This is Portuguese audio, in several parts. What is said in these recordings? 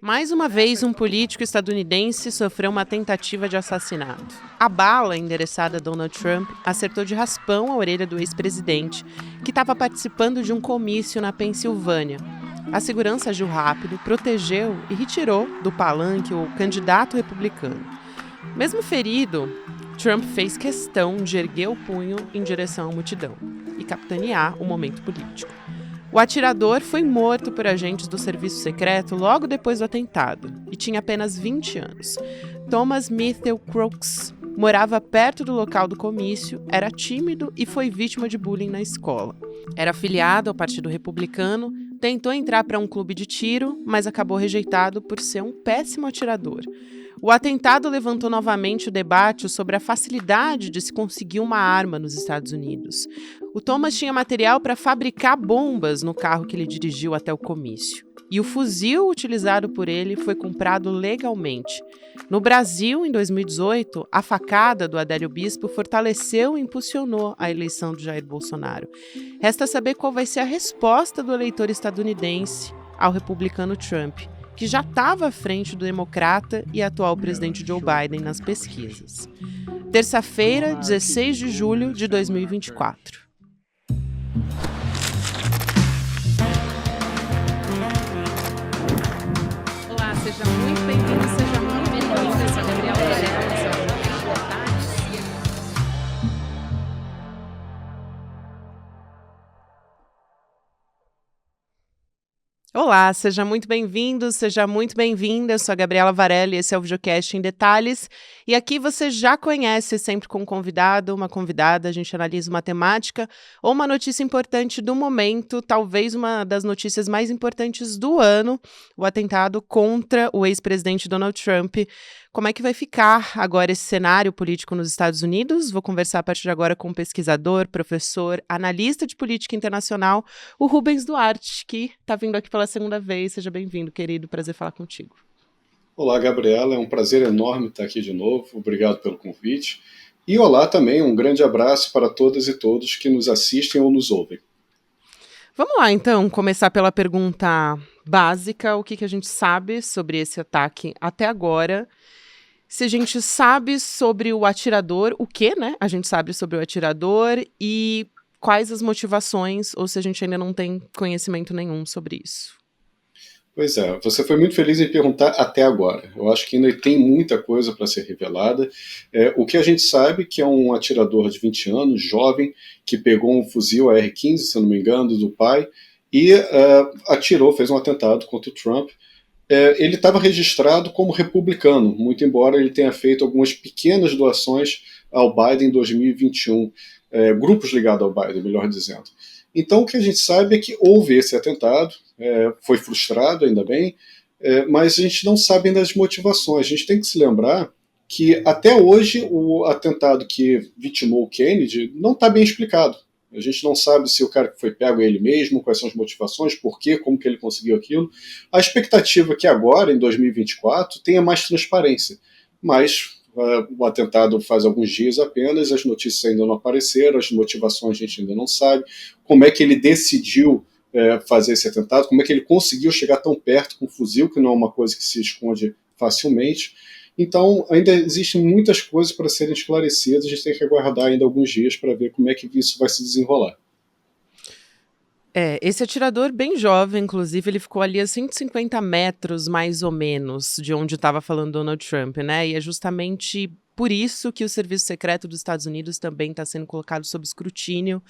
Mais uma vez, um político estadunidense sofreu uma tentativa de assassinato. A bala, endereçada a Donald Trump, acertou de raspão a orelha do ex-presidente, que estava participando de um comício na Pensilvânia. A segurança agiu rápido, protegeu e retirou do palanque o candidato republicano. Mesmo ferido, Trump fez questão de erguer o punho em direção à multidão e capitanear o momento político. O atirador foi morto por agentes do serviço secreto logo depois do atentado e tinha apenas 20 anos. Thomas Mitchell Crooks morava perto do local do comício, era tímido e foi vítima de bullying na escola. Era afiliado ao Partido Republicano, tentou entrar para um clube de tiro, mas acabou rejeitado por ser um péssimo atirador. O atentado levantou novamente o debate sobre a facilidade de se conseguir uma arma nos Estados Unidos. O Thomas tinha material para fabricar bombas no carro que ele dirigiu até o comício. E o fuzil utilizado por ele foi comprado legalmente. No Brasil, em 2018, a facada do Adélio Bispo fortaleceu e impulsionou a eleição de Jair Bolsonaro. Resta saber qual vai ser a resposta do eleitor estadunidense ao republicano Trump, que já estava à frente do democrata e atual presidente Joe Biden nas pesquisas. Terça-feira, 16 de julho de 2024. Olá, seja muito bem-vindo, seja muito bem-vinda. Eu sou a Gabriela Varela, esse é o Olá, seja muito bem-vindo, seja muito bem-vinda. Eu sou a Gabriela Varela e esse é o Videocast em Detalhes. E aqui você já conhece, sempre com um convidado, uma convidada, a gente analisa uma temática ou uma notícia importante do momento, talvez uma das notícias mais importantes do ano, o atentado contra o ex-presidente Donald Trump. Como é que vai ficar agora esse cenário político nos Estados Unidos? Vou conversar a partir de agora com um pesquisador, professor, analista de política internacional, o Rubens Duarte, que está vindo aqui pela segunda vez. Seja bem-vindo, querido. Prazer falar contigo. Olá, Gabriela. É um prazer enorme estar aqui de novo. Obrigado pelo convite. E olá também, um grande abraço para todas e todos que nos assistem ou nos ouvem. Vamos lá, então, começar pela pergunta básica. O que a gente sabe sobre esse ataque até agora? Se a gente sabe sobre o atirador, o que, né? A gente sabe sobre o atirador e quais as motivações, ou se a gente ainda não tem conhecimento nenhum sobre isso. Pois é, você foi muito feliz em perguntar até agora. Eu acho que ainda tem muita coisa para ser revelada. O que a gente sabe que é um atirador de 20 anos, jovem, que pegou um fuzil AR-15, se eu não me engano, do pai, e atirou, fez um atentado contra o Trump. Ele estava registrado como republicano, muito embora ele tenha feito algumas pequenas doações ao Biden em 2021, grupos ligados ao Biden, melhor dizendo. Então, o que a gente sabe é que houve esse atentado, foi frustrado, ainda bem, mas a gente não sabe ainda as motivações. A gente tem que se lembrar que, até hoje, o atentado que vitimou o Kennedy não está bem explicado. A gente não sabe se o cara que foi pego é ele mesmo, quais são as motivações, por quê, como que ele conseguiu aquilo. A expectativa é que agora, em 2024, tenha mais transparência. Mas o atentado faz alguns dias apenas, as notícias ainda não apareceram, as motivações a gente ainda não sabe. Como é que ele decidiu fazer esse atentado, como é que ele conseguiu chegar tão perto com um fuzil, que não é uma coisa que se esconde facilmente. Então, ainda existem muitas coisas para serem esclarecidas, a gente tem que aguardar ainda alguns dias para ver como é que isso vai se desenrolar. Esse atirador bem jovem, inclusive, ele ficou ali a 150 metros, mais ou menos, de onde estava falando Donald Trump, né? E é justamente por isso que o Serviço Secreto dos Estados Unidos também está sendo colocado sob escrutínio.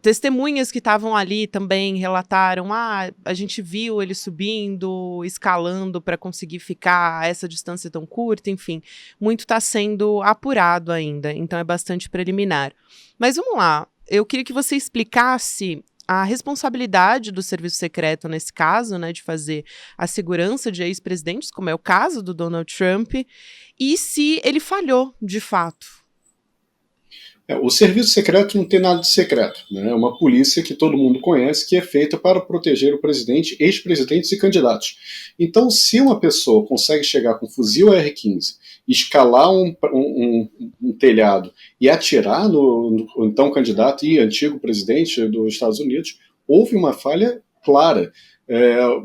Testemunhas que estavam ali também relataram: a gente viu ele subindo, escalando para conseguir ficar a essa distância tão curta, enfim, muito está sendo apurado ainda, então é bastante preliminar. Mas vamos lá, eu queria que você explicasse a responsabilidade do serviço secreto nesse caso, né, de fazer a segurança de ex-presidentes, como é o caso do Donald Trump, e se ele falhou de fato. O serviço secreto não tem nada de secreto, né? É uma polícia que todo mundo conhece, que é feita para proteger o presidente, ex-presidentes e candidatos. Então, se uma pessoa consegue chegar com um fuzil AR-15, escalar um telhado e atirar no então candidato e antigo presidente dos Estados Unidos, houve uma falha clara.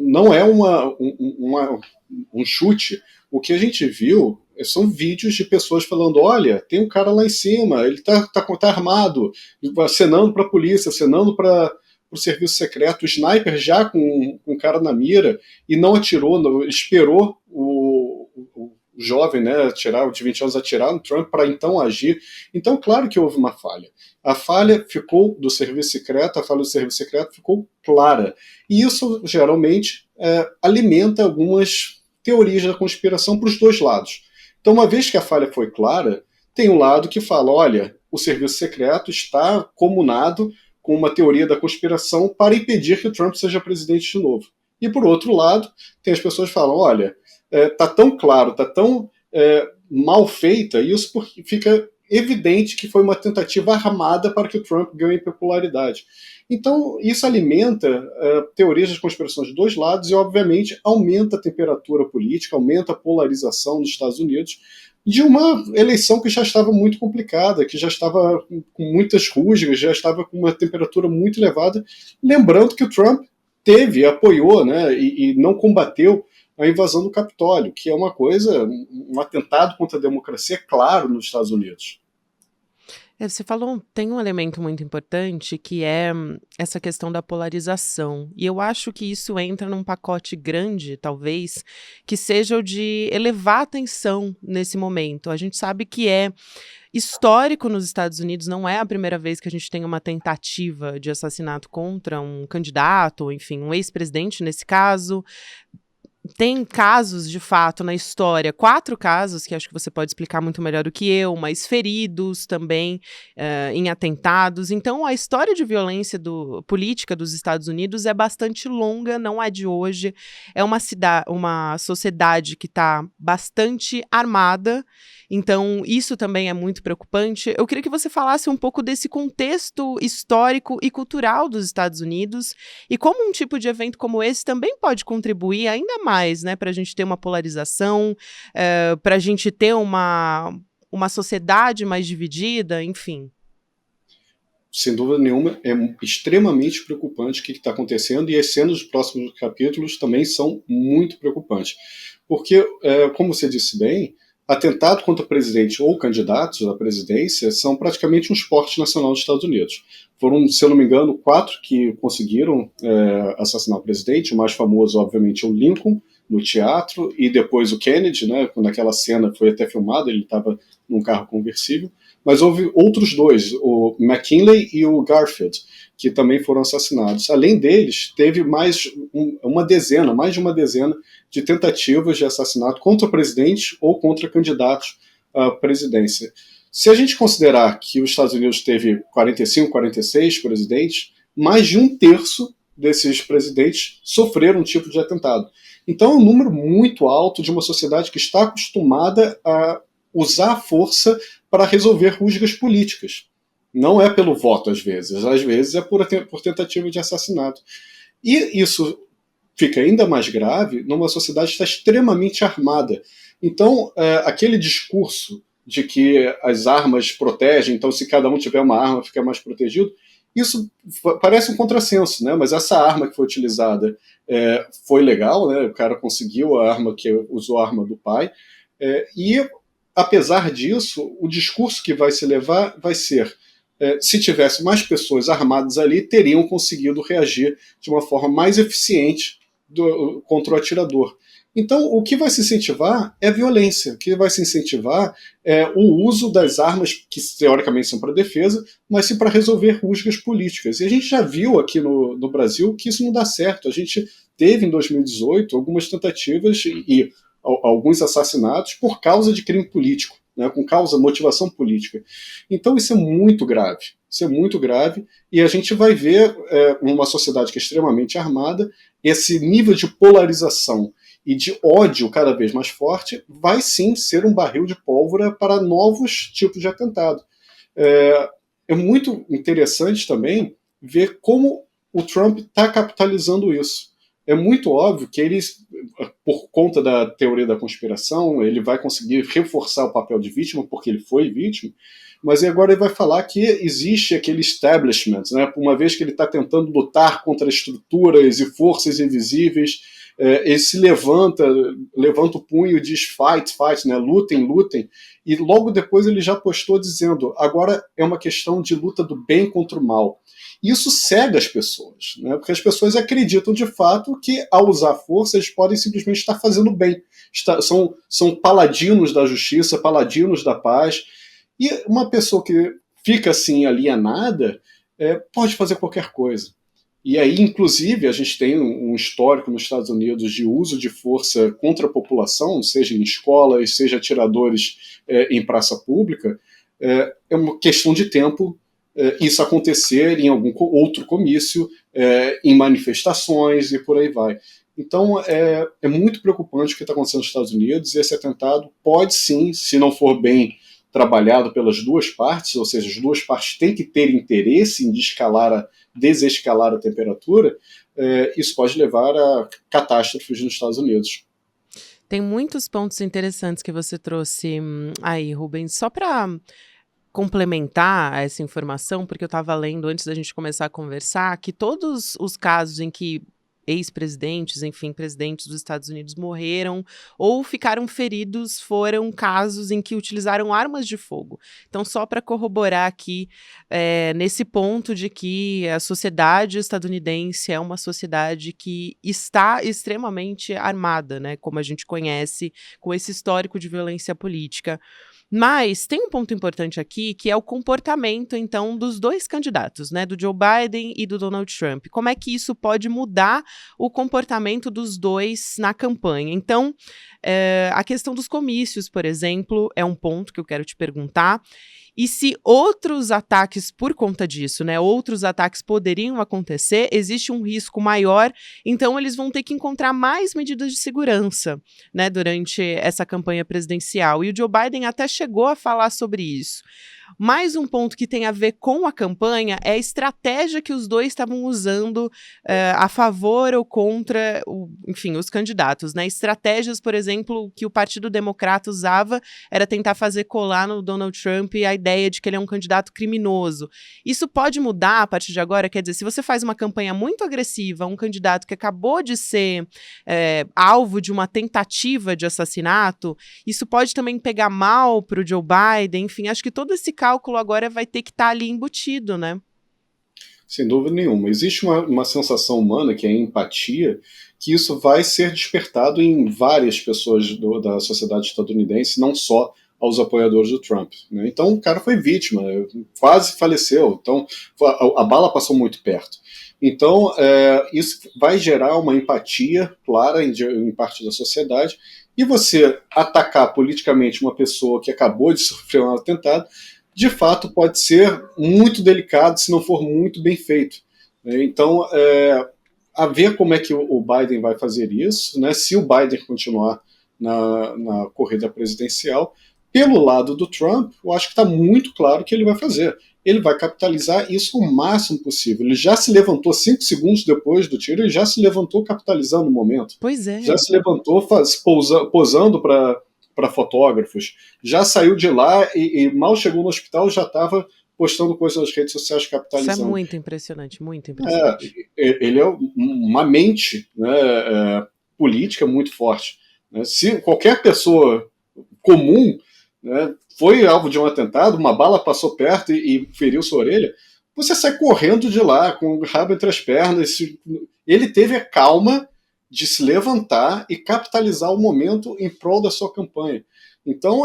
Não é um chute. O que a gente viu são vídeos de pessoas falando: olha, tem um cara lá em cima, ele tá armado, acenando para a polícia, acenando para o serviço secreto, o sniper já com o cara na mira, e não atirou, esperou o jovem, né, o de 20 anos atirar no Trump para então agir. Então, claro que houve uma falha. A falha ficou do serviço secreto, a falha do serviço secreto ficou clara. E isso, geralmente, alimenta algumas teorias da conspiração para os dois lados. Então, uma vez que a falha foi clara, tem um lado que fala: olha, o serviço secreto está comunado com uma teoria da conspiração para impedir que o Trump seja presidente de novo. E, por outro lado, tem as pessoas que falam: olha, está tão claro, está tão mal feita, e isso porque fica evidente que foi uma tentativa armada para que o Trump ganhe popularidade. Então, isso alimenta teorias da conspiração de dois lados e, obviamente, aumenta a temperatura política, aumenta a polarização nos Estados Unidos de uma eleição que já estava muito complicada, que já estava com muitas rusgas, já estava com uma temperatura muito elevada. Lembrando que o Trump apoiou, né, e não combateu a invasão do Capitólio, que é uma coisa, um atentado contra a democracia claro nos Estados Unidos. Você falou, tem um elemento muito importante que é essa questão da polarização. E eu acho que isso entra num pacote grande, talvez, que seja o de elevar a tensão nesse momento. A gente sabe que é histórico nos Estados Unidos, não é a primeira vez que a gente tem uma tentativa de assassinato contra um candidato, ou enfim, um ex-presidente nesse caso. Tem casos, de fato, na história, 4 casos, que acho que você pode explicar muito melhor do que eu, mas feridos também em atentados. Então, a história de violência política dos Estados Unidos é bastante longa, não é de hoje. É uma sociedade que está bastante armada, então isso também é muito preocupante. Eu queria que você falasse um pouco desse contexto histórico e cultural dos Estados Unidos e como um tipo de evento como esse também pode contribuir ainda mais, né, para a gente ter uma polarização, para a gente ter uma sociedade mais dividida, enfim. Sem dúvida nenhuma, é extremamente preocupante o que está acontecendo, e as cenas dos próximos capítulos também são muito preocupantes. Porque, como você disse bem, atentado contra presidente ou candidatos à presidência são praticamente um esporte nacional dos Estados Unidos. Foram, se eu não me engano, 4 que conseguiram assassinar o presidente. O mais famoso, obviamente, é o Lincoln, no teatro, e depois o Kennedy, né, naquela cena foi até filmado, ele estava num carro conversível. Mas houve outros 2, o McKinley e o Garfield, que também foram assassinados. Além deles, teve mais de uma dezena de tentativas de assassinato contra o presidente ou contra candidatos à presidência. Se a gente considerar que os Estados Unidos teve 45, 46 presidentes, mais de 1/3 desses presidentes sofreram um tipo de atentado. Então é um número muito alto de uma sociedade que está acostumada a usar a força para resolver rusgas políticas. Não é pelo voto, às vezes é por tentativa de assassinato. E isso fica ainda mais grave numa sociedade que está extremamente armada. Então, aquele discurso de que as armas protegem, então se cada um tiver uma arma fica mais protegido, isso parece um contrassenso, né? Mas essa arma que foi utilizada foi legal, né? O cara conseguiu a arma, que usou a arma do pai, e apesar disso, o discurso que vai se levar vai ser: se tivesse mais pessoas armadas ali, teriam conseguido reagir de uma forma mais eficiente contra o atirador. Então, o que vai se incentivar é a violência. O que vai se incentivar é o uso das armas, que teoricamente são para defesa, mas sim para resolver rusgas políticas. E a gente já viu aqui no Brasil que isso não dá certo. A gente teve, em 2018, algumas tentativas e alguns assassinatos por causa de crime político, né, com motivação política. Então isso é muito grave. Isso é muito grave, e a gente vai ver uma sociedade que é extremamente armada, esse nível de polarização e de ódio cada vez mais forte vai sim ser um barril de pólvora para novos tipos de atentado. É muito interessante também ver como o Trump está capitalizando isso. É muito óbvio que ele, por conta da teoria da conspiração, ele vai conseguir reforçar o papel de vítima, porque ele foi vítima, mas agora ele vai falar que existe aquele establishment, né? Uma vez que ele está tentando lutar contra estruturas e forças invisíveis, ele se levanta o punho e diz fight, fight, né? Lutem, lutem, e logo depois ele já postou dizendo, agora é uma questão de luta do bem contra o mal. Isso cega as pessoas, né? Porque as pessoas acreditam de fato que ao usar força eles podem simplesmente estar fazendo bem, são paladinos da justiça, paladinos da paz, e uma pessoa que fica assim alienada pode fazer qualquer coisa. E aí, inclusive, a gente tem um histórico nos Estados Unidos de uso de força contra a população, seja em escolas, seja atiradores em praça pública. É uma questão de tempo isso acontecer em algum outro comício, em manifestações e por aí vai. Então, é muito preocupante o que está acontecendo nos Estados Unidos, e esse atentado pode sim, se não for bem trabalhado pelas duas partes, ou seja, as duas partes têm que ter interesse em desescalar a temperatura, isso pode levar a catástrofes nos Estados Unidos. Tem muitos pontos interessantes que você trouxe aí, Rubens. Só para complementar essa informação, porque eu estava lendo antes da gente começar a conversar, que todos os casos em que ex-presidentes, enfim, presidentes dos Estados Unidos morreram ou ficaram feridos foram casos em que utilizaram armas de fogo. Então, só para corroborar aqui, nesse ponto de que a sociedade estadunidense é uma sociedade que está extremamente armada, né, como a gente conhece, com esse histórico de violência política. Mas tem um ponto importante aqui, que é o comportamento, então, dos dois candidatos, né, do Joe Biden e do Donald Trump. Como é que isso pode mudar o comportamento dos dois na campanha? Então, a questão dos comícios, por exemplo, é um ponto que eu quero te perguntar. E se outros ataques por conta disso, né, outros ataques poderiam acontecer, existe um risco maior, então eles vão ter que encontrar mais medidas de segurança, né, durante essa campanha presidencial. E o Joe Biden até chegou a falar sobre isso. Mais um ponto que tem a ver com a campanha é a estratégia que os dois estavam usando a favor ou contra, enfim, os candidatos, né? Estratégias, por exemplo, que o Partido Democrata usava era tentar fazer colar no Donald Trump a ideia de que ele é um candidato criminoso. Isso pode mudar a partir de agora? Quer dizer, se você faz uma campanha muito agressiva, um candidato que acabou de ser alvo de uma tentativa de assassinato, isso pode também pegar mal para o Joe Biden. Enfim, acho que todo esse cálculo agora vai ter que estar ali embutido, né? Sem dúvida nenhuma. Existe uma sensação humana, que é a empatia, que isso vai ser despertado em várias pessoas da sociedade estadunidense, não só aos apoiadores do Trump, né? Então o cara foi vítima, quase faleceu, então a bala passou muito perto. Então isso vai gerar uma empatia clara em parte da sociedade, e você atacar politicamente uma pessoa que acabou de sofrer um atentado, de fato pode ser muito delicado se não for muito bem feito. Então, a ver como é que o Biden vai fazer isso, né? Se o Biden continuar na corrida presidencial. Pelo lado do Trump, eu acho que está muito claro o que ele vai fazer. Ele vai capitalizar isso o máximo possível. Ele já se levantou 5 segundos depois do tiro, ele já se levantou capitalizando o momento. Pois é. Já se levantou posando para fotógrafos, já saiu de lá e mal chegou no hospital, já estava postando coisas nas redes sociais capitalizando. Isso é muito impressionante, muito impressionante. Ele é uma mente, né, política muito forte. Né? Se qualquer pessoa comum, né, foi alvo de um atentado, uma bala passou perto e feriu sua orelha, você sai correndo de lá com o rabo entre as pernas. Ele teve a calma de se levantar e capitalizar o momento em prol da sua campanha. Então,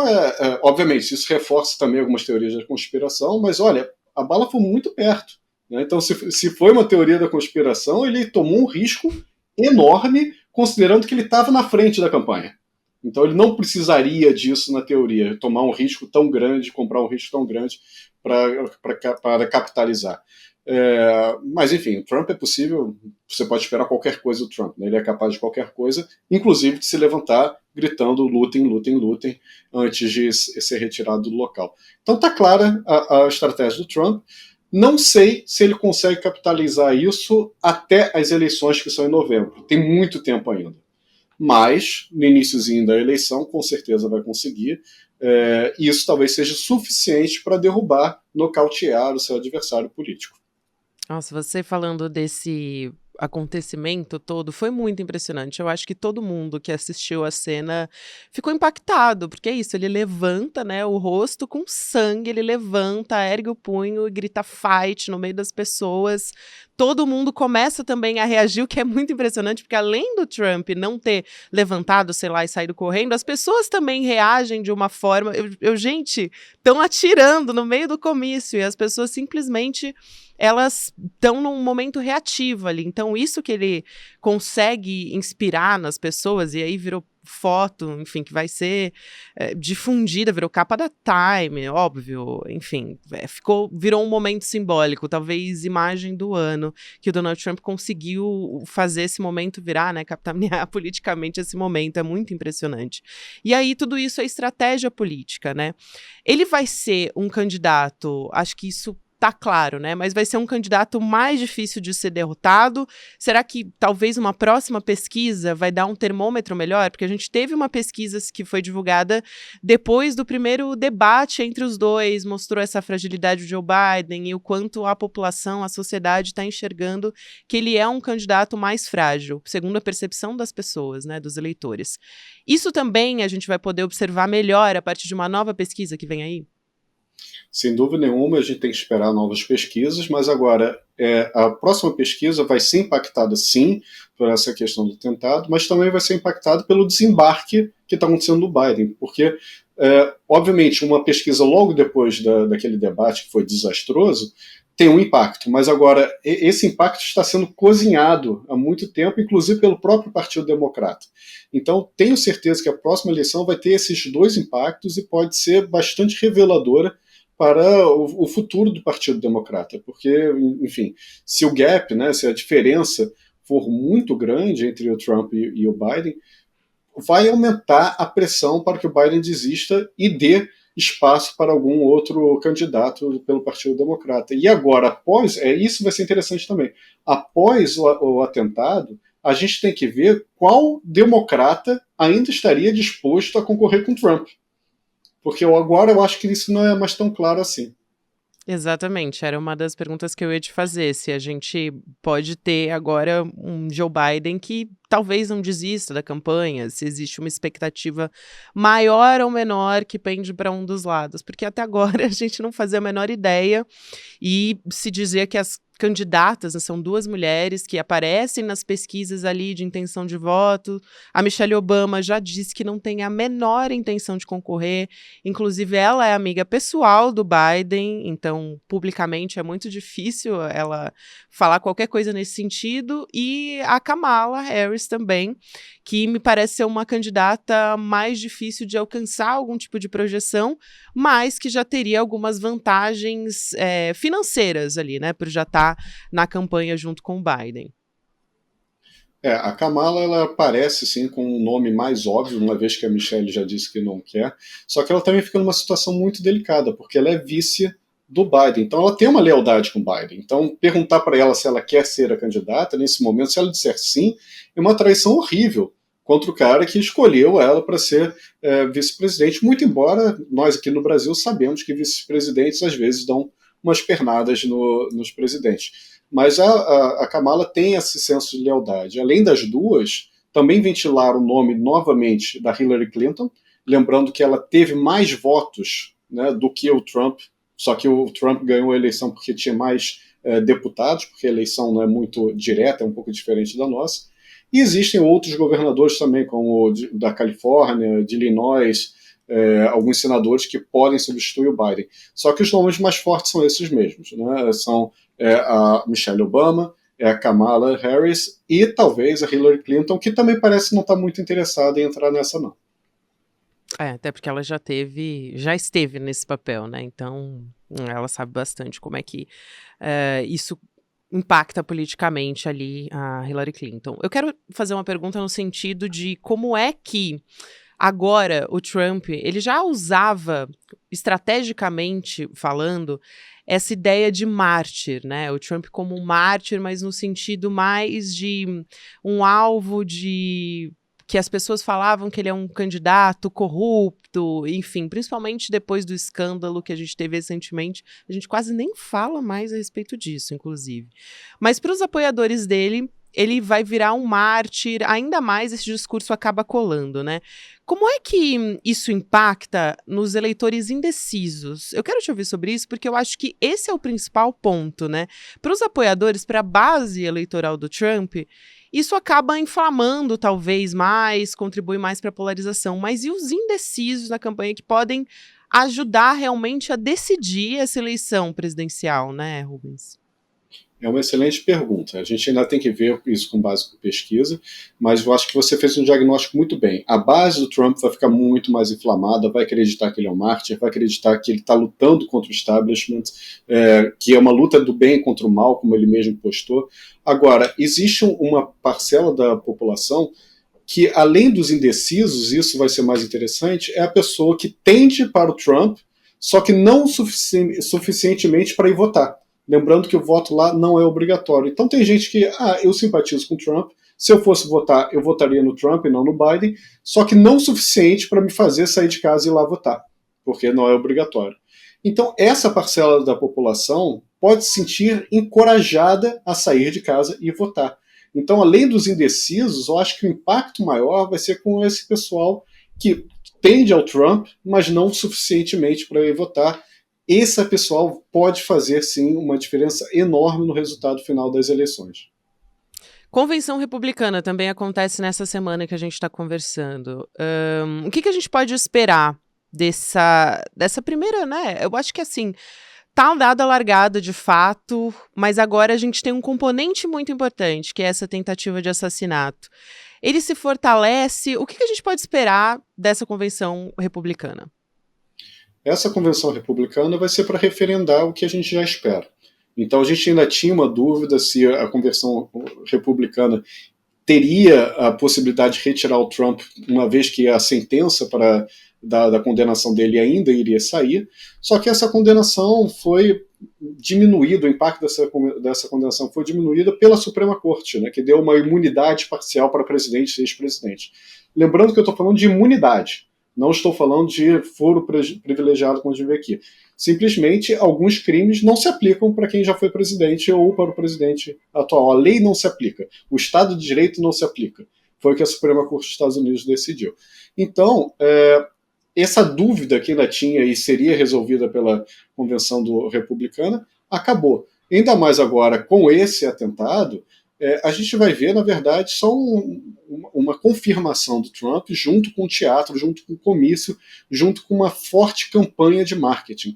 obviamente, isso reforça também algumas teorias da conspiração, mas olha, a bala foi muito perto, né? Então, se foi uma teoria da conspiração, ele tomou um risco enorme, considerando que ele estava na frente da campanha. Então, ele não precisaria disso na teoria, tomar um risco tão grande, comprar um risco tão grande para capitalizar. Mas, enfim, o Trump é possível, você pode esperar qualquer coisa do Trump, né? Ele é capaz de qualquer coisa, inclusive de se levantar gritando lutem, lutem, lutem, antes de ser retirado do local. Então está clara a estratégia do Trump. Não sei se ele consegue capitalizar isso até as eleições, que são em novembro. Tem muito tempo ainda. Mas, no iniciozinho da eleição, com certeza vai conseguir. e isso talvez seja suficiente para derrubar, nocautear o seu adversário político. Nossa, você falando desse acontecimento todo foi muito impressionante. Eu acho que todo mundo que assistiu a cena ficou impactado, porque é isso, ele levanta, né, o rosto com sangue, ele levanta, ergue o punho e grita fight no meio das pessoas. Todo mundo começa também a reagir, o que é muito impressionante, porque além do Trump não ter levantado, sei lá, e saído correndo, as pessoas também reagem de uma forma. Gente, estão atirando no meio do comício e as pessoas simplesmente elas estão num momento reativo ali. Então, isso que ele consegue inspirar nas pessoas, e aí virou foto, enfim, que vai ser difundida, virou capa da Time, óbvio, enfim, virou um momento simbólico, talvez imagem do ano, que o Donald Trump conseguiu fazer esse momento virar, né, capitanear politicamente esse momento, é muito impressionante. E aí, tudo isso é estratégia política, né? Ele vai ser um candidato, acho que isso tá claro, né? Mas vai ser um candidato mais difícil de ser derrotado? Será que talvez uma próxima pesquisa vai dar um termômetro melhor? Porque a gente teve uma pesquisa que foi divulgada depois do primeiro debate entre os dois, mostrou essa fragilidade de Joe Biden e o quanto a população, a sociedade está enxergando que ele é um candidato mais frágil, segundo a percepção das pessoas, né, dos eleitores. Isso também a gente vai poder observar melhor a partir de uma nova pesquisa que vem aí? Sem dúvida nenhuma, a gente tem que esperar novas pesquisas, mas agora a próxima pesquisa vai ser impactada, sim, por essa questão do atentado, mas também vai ser impactada pelo desembarque que está acontecendo no Biden, porque, obviamente, uma pesquisa logo depois daquele debate que foi desastroso tem um impacto, mas agora esse impacto está sendo cozinhado há muito tempo, inclusive pelo próprio Partido Democrata. Então, tenho certeza que a próxima eleição vai ter esses dois impactos e pode ser bastante reveladora para o futuro do Partido Democrata, porque, enfim, se o gap, né, se a diferença for muito grande entre o Trump e o Biden, vai aumentar a pressão para que o Biden desista e dê espaço para algum outro candidato pelo Partido Democrata. E agora, após, isso vai ser interessante também, após o atentado, a gente tem que ver qual democrata ainda estaria disposto a concorrer com Trump. Porque agora eu acho que isso não é mais tão claro assim. Exatamente, era uma das perguntas que eu ia te fazer, se a gente pode ter agora um Joe Biden que talvez não desista da campanha, se existe uma expectativa maior ou menor que pende para um dos lados, porque até agora a gente não fazia a menor ideia e se dizia que as candidatas, né, são duas mulheres que aparecem nas pesquisas ali de intenção de voto. A Michelle Obama já disse que não tem a menor intenção de concorrer, inclusive ela é amiga pessoal do Biden, então publicamente é muito difícil ela falar qualquer coisa nesse sentido, e a Kamala Harris também, que me parece ser uma candidata mais difícil de alcançar algum tipo de projeção, mas que já teria algumas vantagens financeiras ali, né, por já estar na campanha junto com o Biden. A Kamala, ela aparece sim com um nome mais óbvio, uma vez que a Michelle já disse que não quer, só que ela também fica numa situação muito delicada, porque ela é vice do Biden, então ela tem uma lealdade com o Biden. Então, perguntar para ela se ela quer ser a candidata, nesse momento, se ela disser sim, é uma traição horrível contra o cara que escolheu ela para ser vice-presidente, muito embora nós aqui no Brasil sabemos que vice-presidentes às vezes dão umas pernadas nos presidentes. Mas a Kamala tem esse senso de lealdade. Além das duas, também ventilaram o nome novamente da Hillary Clinton, lembrando que ela teve mais votos, né, do que o Trump, só que o Trump ganhou a eleição porque tinha mais deputados, porque a eleição não é muito direta, é um pouco diferente da nossa. E existem outros governadores também, como da Califórnia, de Illinois, alguns senadores que podem substituir o Biden. Só que os nomes mais fortes são esses mesmos, né? São a Michelle Obama, a Kamala Harris e talvez a Hillary Clinton, que também parece não estar muito interessada em entrar nessa, não. Até porque ela já esteve nesse papel, né? Então, ela sabe bastante como é que isso impacta politicamente ali a Hillary Clinton. Eu quero fazer uma pergunta no sentido de como é que agora o Trump, ele já usava, estrategicamente falando, essa ideia de mártir, né? O Trump como um mártir, mas no sentido mais de um alvo que as pessoas falavam que ele é um candidato corrupto, enfim, principalmente depois do escândalo que a gente teve recentemente, a gente quase nem fala mais a respeito disso, inclusive. Mas para os apoiadores dele, ele vai virar um mártir, ainda mais esse discurso acaba colando, né? Como é que isso impacta nos eleitores indecisos? Eu quero te ouvir sobre isso porque eu acho que esse é o principal ponto, né? Para os apoiadores, para a base eleitoral do Trump, isso acaba inflamando talvez mais, contribui mais para a polarização, mas e os indecisos na campanha que podem ajudar realmente a decidir essa eleição presidencial, né, Rubens? É uma excelente pergunta. A gente ainda tem que ver isso com base em pesquisa, mas eu acho que você fez um diagnóstico muito bem. A base do Trump vai ficar muito mais inflamada, vai acreditar que ele é um mártir, vai acreditar que ele está lutando contra o establishment, que é uma luta do bem contra o mal, como ele mesmo postou. Agora, existe uma parcela da população que, além dos indecisos, isso vai ser mais interessante, é a pessoa que tende para o Trump, só que não suficientemente para ir votar. Lembrando que o voto lá não é obrigatório. Então tem gente que, eu simpatizo com o Trump, se eu fosse votar, eu votaria no Trump e não no Biden, só que não o suficiente para me fazer sair de casa e ir lá votar, porque não é obrigatório. Então essa parcela da população pode se sentir encorajada a sair de casa e votar. Então, além dos indecisos, eu acho que o impacto maior vai ser com esse pessoal que tende ao Trump, mas não suficientemente para ir votar. Esse pessoal pode fazer, sim, uma diferença enorme no resultado final das eleições. Convenção republicana também acontece nessa semana que a gente está conversando. O que a gente pode esperar dessa primeira, né? Eu acho que, assim, tá dada a largada de fato, mas agora a gente tem um componente muito importante, que é essa tentativa de assassinato. Ele se fortalece. O que a gente pode esperar dessa convenção republicana? Essa convenção republicana vai ser para referendar o que a gente já espera. Então a gente ainda tinha uma dúvida se a convenção republicana teria a possibilidade de retirar o Trump, uma vez que a sentença da condenação dele ainda iria sair, só que essa condenação foi diminuída, o impacto dessa condenação foi diminuída pela Suprema Corte, né, que deu uma imunidade parcial para presidente e ex-presidente. Lembrando que eu estou falando de imunidade, não estou falando de foro privilegiado, como a gente vê aqui. Simplesmente, alguns crimes não se aplicam para quem já foi presidente ou para o presidente atual. A lei não se aplica. O Estado de Direito não se aplica. Foi o que a Suprema Corte dos Estados Unidos decidiu. Então, essa dúvida que ainda tinha e seria resolvida pela Convenção Republicana acabou. Ainda mais agora, com esse atentado, a gente vai ver, na verdade, só uma confirmação do Trump junto com o teatro, junto com o comício, junto com uma forte campanha de marketing.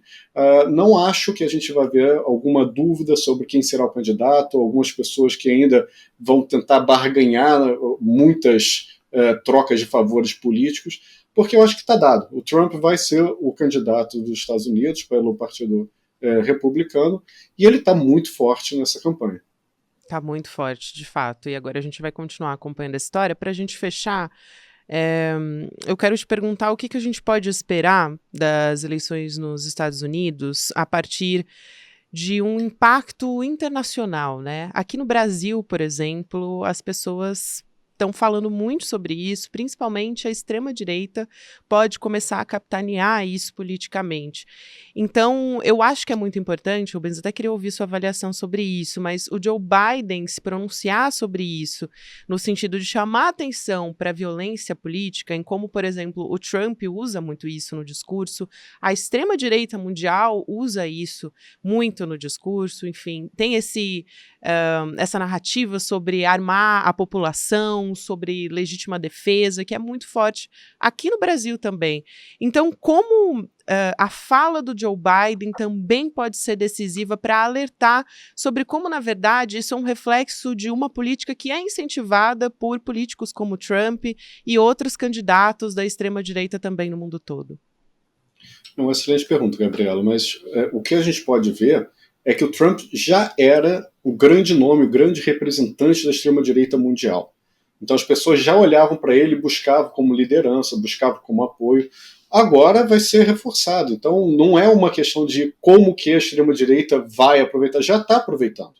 Não acho que a gente vai ver alguma dúvida sobre quem será o candidato, algumas pessoas que ainda vão tentar barganhar muitas trocas de favores políticos, porque eu acho que está dado. O Trump vai ser o candidato dos Estados Unidos pelo Partido Republicano e ele está muito forte nessa campanha. Tá muito forte, de fato. E agora a gente vai continuar acompanhando a história. Para a gente fechar, eu quero te perguntar o que a gente pode esperar das eleições nos Estados Unidos a partir de um impacto internacional, né? Aqui no Brasil, por exemplo, as pessoas estão falando muito sobre isso, principalmente a extrema-direita pode começar a capitanear isso politicamente. Então, eu acho que é muito importante, Rubens, até queria ouvir sua avaliação sobre isso, mas o Joe Biden se pronunciar sobre isso, no sentido de chamar atenção para a violência política, em como, por exemplo, o Trump usa muito isso no discurso, a extrema-direita mundial usa isso muito no discurso, enfim, tem essa narrativa sobre armar a população, sobre legítima defesa, que é muito forte aqui no Brasil também. Então, como a fala do Joe Biden também pode ser decisiva para alertar sobre como, na verdade, isso é um reflexo de uma política que é incentivada por políticos como Trump e outros candidatos da extrema-direita também no mundo todo? Uma excelente pergunta, Gabriela, mas o que a gente pode ver é que o Trump já era o grande nome, o grande representante da extrema-direita mundial. Então as pessoas já olhavam para ele, buscavam como liderança, buscavam como apoio. Agora vai ser reforçado. Então não é uma questão de como que a extrema-direita vai aproveitar, já está aproveitando.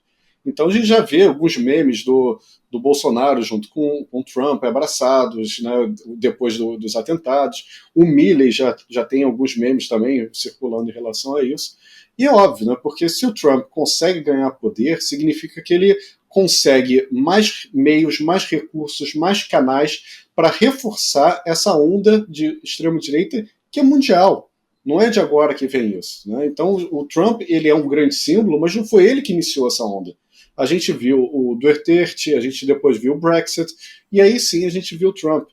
Então a gente já vê alguns memes do Bolsonaro junto com o Trump, abraçados, né, depois dos atentados. O Milley já tem alguns memes também circulando em relação a isso. E é óbvio, né, porque se o Trump consegue ganhar poder, significa que ele consegue mais meios, mais recursos, mais canais para reforçar essa onda de extrema-direita que é mundial. Não é de agora que vem isso. Né? Então, o Trump ele é um grande símbolo, mas não foi ele que iniciou essa onda. A gente viu o Duterte, a gente depois viu o Brexit, e aí sim a gente viu o Trump.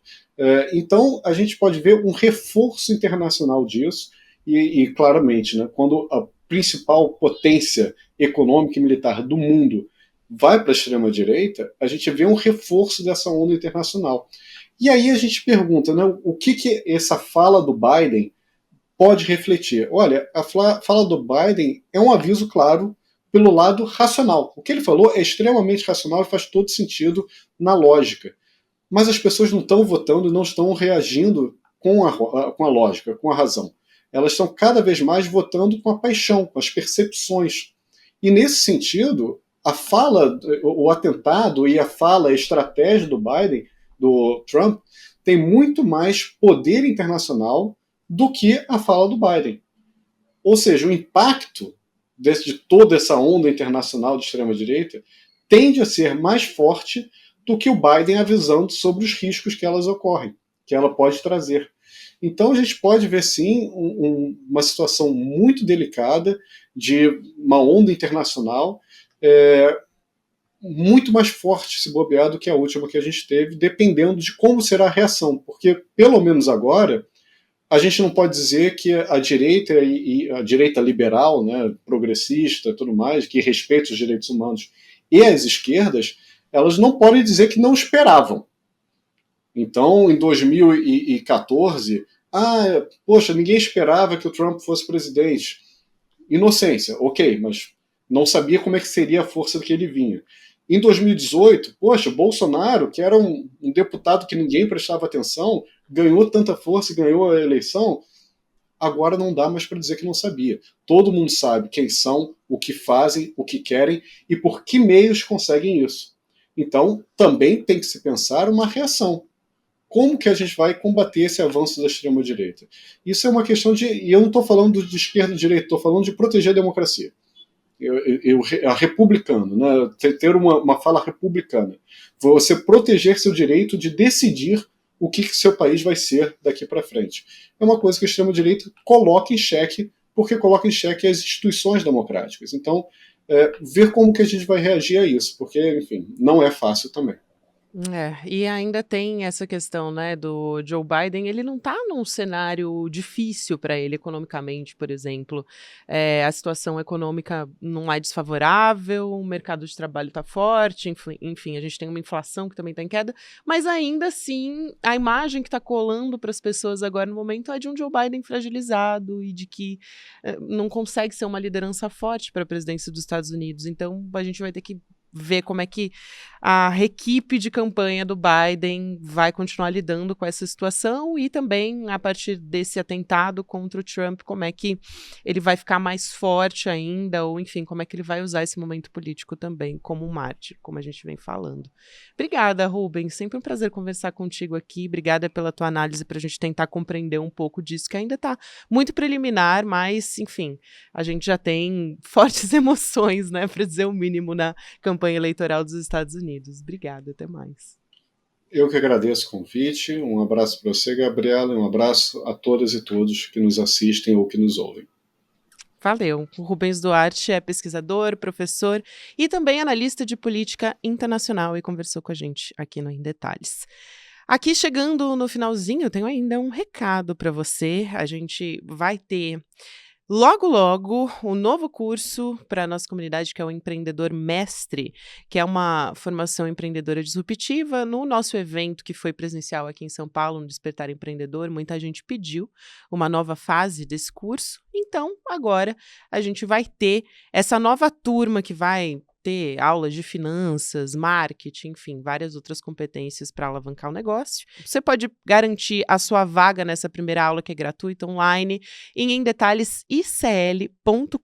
Então, a gente pode ver um reforço internacional disso, e claramente, né, quando a principal potência econômica e militar do mundo vai para a extrema-direita, a gente vê um reforço dessa onda internacional. E aí a gente pergunta, né, o que essa fala do Biden pode refletir? Olha, a fala do Biden é um aviso claro pelo lado racional. O que ele falou é extremamente racional e faz todo sentido na lógica. Mas as pessoas não estão votando e não estão reagindo com a lógica, com a razão. Elas estão cada vez mais votando com a paixão, com as percepções. E nesse sentido, a fala, o atentado e a fala, a estratégia do Biden, do Trump, tem muito mais poder internacional do que a fala do Biden. Ou seja, o impacto de toda essa onda internacional de extrema-direita tende a ser mais forte do que o Biden avisando sobre os riscos que elas ocorrem, que ela pode trazer. Então a gente pode ver sim uma situação muito delicada de uma onda internacional muito mais forte se bobear do que a última que a gente teve, dependendo de como será a reação, porque pelo menos agora a gente não pode dizer que a direita e a direita liberal, né, progressista, tudo mais, que respeita os direitos humanos, e as esquerdas, elas não podem dizer que não esperavam. Então, em 2014, poxa, ninguém esperava que o Trump fosse presidente. Inocência, ok, mas não sabia como é que seria a força que ele vinha. Em 2018, poxa, Bolsonaro, que era um deputado que ninguém prestava atenção, ganhou tanta força e ganhou a eleição, agora não dá mais para dizer que não sabia. Todo mundo sabe quem são, o que fazem, o que querem e por que meios conseguem isso. Então, também tem que se pensar uma reação. Como que a gente vai combater esse avanço da extrema-direita? Isso é uma questão de... E eu não estou falando de esquerda e direita, estou falando de proteger a democracia. Republicano, né? Ter uma fala republicana. Você proteger seu direito de decidir o que seu país vai ser daqui para frente. É uma coisa que a extrema-direita coloca em xeque, porque coloca em xeque as instituições democráticas. Então, ver como que a gente vai reagir a isso, porque, enfim, não é fácil também. E ainda tem essa questão, né, do Joe Biden, ele não está num cenário difícil para ele economicamente, por exemplo. A situação econômica não é desfavorável, o mercado de trabalho está forte, enfim, a gente tem uma inflação que também está em queda, mas ainda assim, a imagem que está colando para as pessoas agora no momento é de um Joe Biden fragilizado e de que não consegue ser uma liderança forte para a presidência dos Estados Unidos. Então, a gente vai ter que ver como é que a equipe de campanha do Biden vai continuar lidando com essa situação e também, a partir desse atentado contra o Trump, como é que ele vai ficar mais forte ainda, ou enfim, como é que ele vai usar esse momento político também como um mártir, como a gente vem falando. Obrigada, Rubens, sempre um prazer conversar contigo aqui, obrigada pela tua análise para a gente tentar compreender um pouco disso, que ainda está muito preliminar, mas, enfim, a gente já tem fortes emoções, né, para dizer o mínimo, na campanha eleitoral dos Estados Unidos. Obrigada, até mais. Eu que agradeço o convite, um abraço para você, Gabriela, e um abraço a todas e todos que nos assistem ou que nos ouvem. Valeu. O Rubens Duarte é pesquisador, professor e também analista de política internacional e conversou com a gente aqui no Em Detalhes. Aqui, chegando no finalzinho, eu tenho ainda um recado para você. A gente vai ter logo, logo, o novo curso para a nossa comunidade, que é o Empreendedor Mestre, que é uma formação empreendedora disruptiva. No nosso evento, que foi presencial aqui em São Paulo, no Despertar Empreendedor, muita gente pediu uma nova fase desse curso. Então, agora, a gente vai ter essa nova turma que vai ter aulas de finanças, marketing, enfim, várias outras competências para alavancar o negócio. Você pode garantir a sua vaga nessa primeira aula, que é gratuita, online, em detalhes icl.com.br.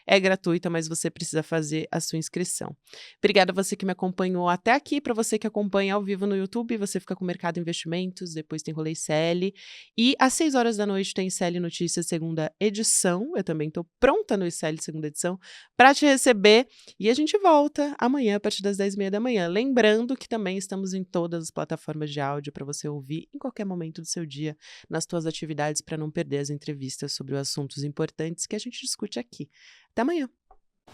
É gratuita, mas você precisa fazer a sua inscrição. Obrigada a você que me acompanhou até aqui, para você que acompanha ao vivo no YouTube, você fica com o Mercado Investimentos, depois tem Rolê ICL, e às 6 horas da noite tem ICL Notícias segunda edição. Eu também estou pronta no ICL segunda edição para te receber, e a gente volta amanhã a partir das 10h30 da manhã. Lembrando que também estamos em todas as plataformas de áudio para você ouvir em qualquer momento do seu dia, nas suas atividades, para não perder as entrevistas sobre os assuntos importantes que a gente discute aqui. Até amanhã!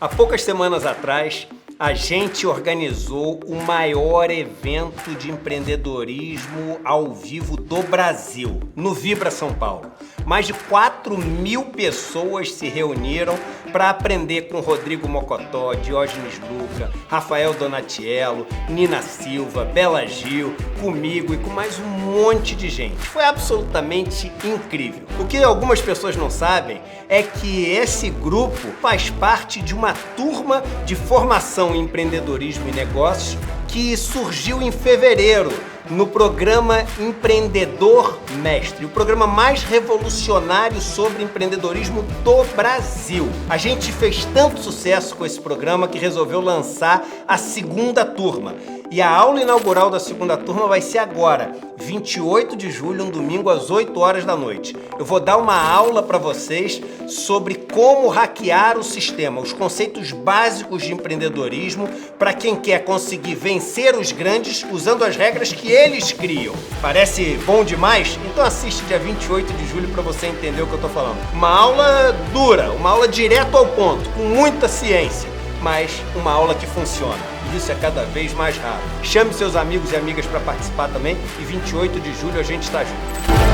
Há poucas semanas atrás, a gente organizou o maior evento de empreendedorismo ao vivo do Brasil, no Vibra São Paulo. Mais de 4.000 pessoas se reuniram para aprender com Rodrigo Mocotó, Diógenes Luca, Rafael Donatiello, Nina Silva, Bela Gil, comigo e com mais um monte de gente. Foi absolutamente incrível. O que algumas pessoas não sabem é que esse grupo faz parte de uma turma de formação em empreendedorismo e negócios que surgiu em fevereiro no programa Empreendedor Mestre, o programa mais revolucionário sobre empreendedorismo do Brasil. A gente fez tanto sucesso com esse programa que resolveu lançar a segunda turma. E a aula inaugural da segunda turma vai ser agora, 28 de julho, um domingo às 8 horas da noite. Eu vou dar uma aula para vocês sobre como hackear o sistema, os conceitos básicos de empreendedorismo para quem quer conseguir vencer os grandes usando as regras que eles criam. Parece bom demais? Então assiste dia 28 de julho para você entender o que eu tô falando. Uma aula dura, uma aula direto ao ponto, com muita ciência, mas uma aula que funciona. Isso é cada vez mais raro. Chame seus amigos e amigas para participar também e 28 de julho a gente está junto.